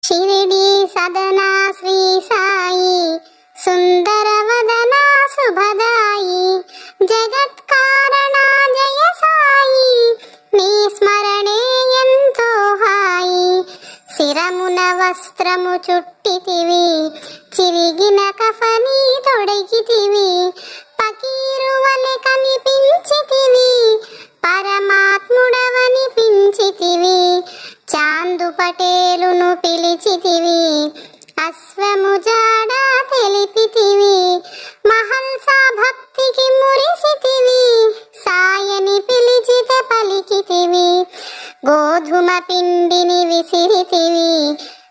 షిరిడి సదనా శ్రీ సాయి సుందర వదన శుభదాయి జగత్కారణ జయ సాయి నీ స్మరణే ఎంతో హాయి శిరమున వస్త్రము చుట్టితివి చిరిగిన కఫని తొడిగితివి పకీరు వలె కనిపించితివి పరమాత్ముడవనిపించితివి చాందు పటేలును పిలిచితివి అశ్వము జాడ తెలిపితివి మహల్సా భక్తికి మురిసితివి సాయని పిలిచితే పలికితివి గోధుమ పిండిని విసిరితివి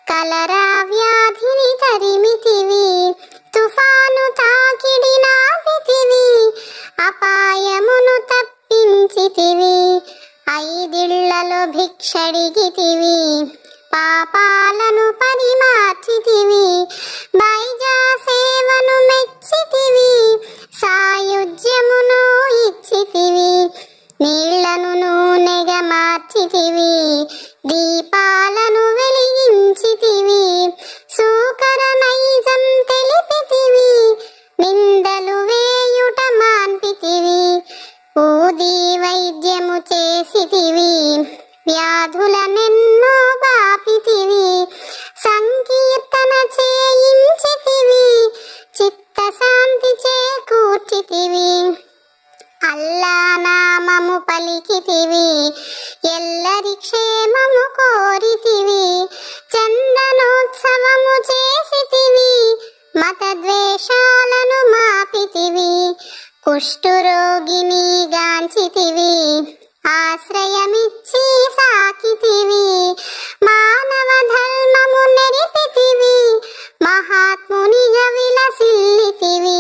కలరా వ్యాధిని తరిమితివి తుఫాను తాకిడి నాపితివి అపాయమును తప్పించితివి ఐదిళ్లలో భిక్షడిగితివి పాపాలను పరిమార్చితివి బైజా సేవను మెచ్చితివి సాయుధ్యమును ఇచ్చితివి నీళ్లను నూనెగా మార్చితివి దీపాలను వెలిగించితివి సూకర నైజం తెలిపితివి నిందలు వేయుట మాన్పితివి ఊది వైద్యము చేసితివి వ్యాధులనెన్నో బాపితివి సంకీర్తన చేయించితివి చిత్తశాంతి చేకూర్చితివి అల్లా నామము పలికితివి ఎల్లరి క్షేమము కోరితివి చందనోత్సవము చేసితివి మత ద్వేషాలను మాపితివి కుష్ఠురోగిని గాంచితివి ఆశ్రయమిచ్చి సాకితివి మానవ ధర్మము నెరిపితివి మహాత్మునిగా విలసిల్లితివి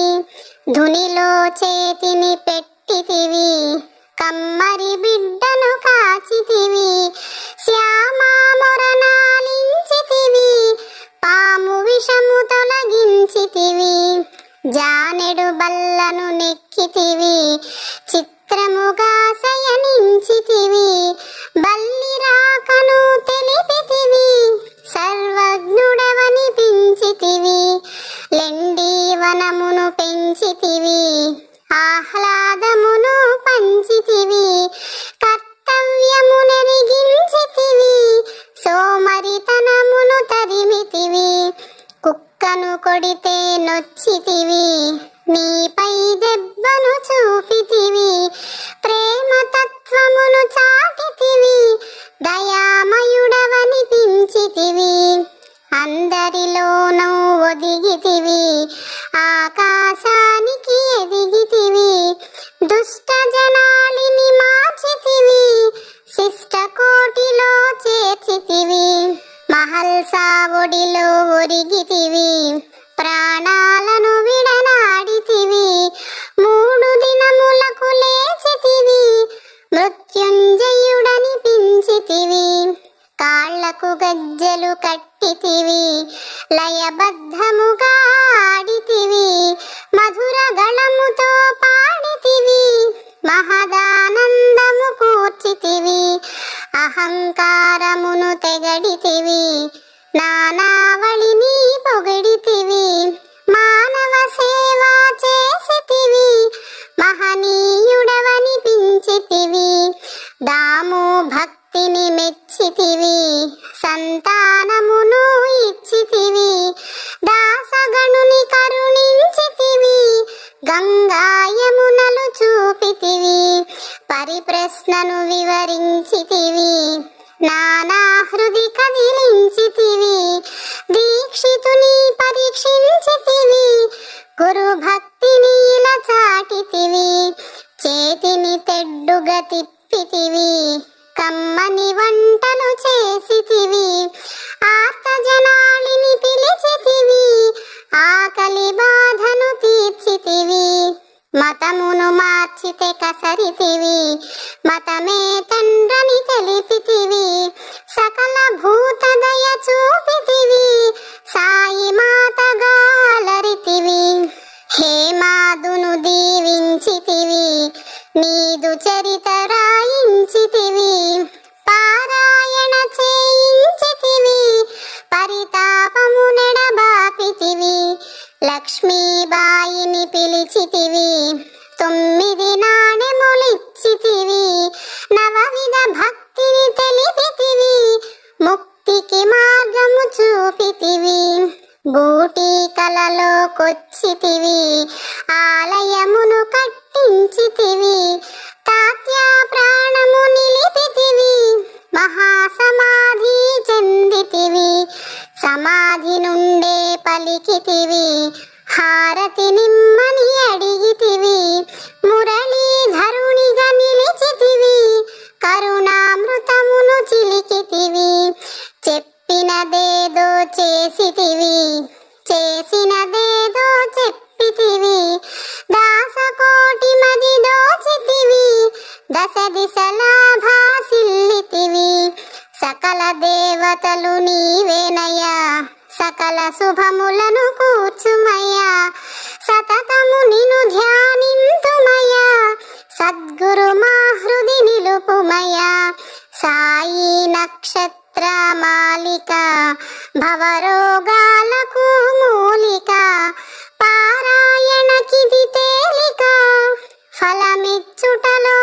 ధునిలో చేతిని పెట్టితివి కమ్మరి బిడ్డను కాచితివి శ్యామా మొరనాలించితివి పాము విషము తొలగించితివి జానెడు బల్లను నెక్కితివి చిత్రముగా శయనించితివి బల్లి రాకను తెలిపితివి సర్వజ్ఞుడవనిపించితివి లెండి వనమును పెంచితివి ఆహ్లాదమును పంచితివి కర్తవ్యము నెరిగించితివి సోమరితనమును తరిమితివి కుక్కను కొడితే నొచ్చితివి నీపై దెబ్బను చూపితివి ప్రేమ తత్వమును చాటితివి దయామయుడవనిపించితివి అందరిలోనూ ఒదిగితివి ఆకాశానికి ఎదిగితివి దుష్ట జనాలిని మార్చితివి శిష్ట కోటిలో చేర్చితివి మహల్సా ఒడిలో ఒరిగితివి ప్రాణాలను విడనాడితివి 3 దినములకు లేచితివి మృత్యుంజయుడనిపించితివి కాళ్లకు గజ్జలు కట్టితివి లయబద్ధముగా ఆడితివి మధుర గళముతో పాడితివి మహదానందము కూర్చితివి అహంకారమును తెగడితివి నానావళిని పొగిడితివి మానవ సేవ చేసితివి మహనీయుడవనిపించితివి దాము భక్తిని మెచ్చితివి సంతానమును ఇచ్చితివి దాసగణుని కరుణించితివి గంగాయమునలు చూపితివి పరిప్రశ్నను వివరించితివి నానా హృది కదిలించితివి దీక్షితుని పరీక్షించితివి గురు భక్తిని ఇలా చాటితివి చేతిని తెడ్డుగా తిప్పితివి కమ్మని వంటలు చేసితివి ఆర్తజనాళిని పిలిచితివి ఆకలి బాధను తీర్చితివి మతమును మార్చితే కసరితివి మతమే చూపితివి బూటి కలలోకొచ్చితివి ఆలయమును కట్టించితివి తాత్య ప్రాణము నిలిపితివి మహాసమాధి చెందితివి సమాధి నుండే పలికితివి హారతి నిమ్మని అడిగితివి మురళీధరునిగా నిలిచితివి కరుణామృతమును చిలికితివి చెప్పినదేదో చేసినదేదో చెప్పితివి దాసకోటి మది దోచితివి దశ దిశలా భాసిల్లితివి సకల దేవతలు నీవేనయ్యా సకల శుభములను కూర్చుమయ్యా సతతము నిను ధ్యానింతుమయ్యా సద్గురు మా హృది నిలుపుమయ్యా సాయి నక్షత్ర మాలిక భవరోగాలకు మూలిక పారాయణకిది తేలిక ఫలమిచ్చుటలో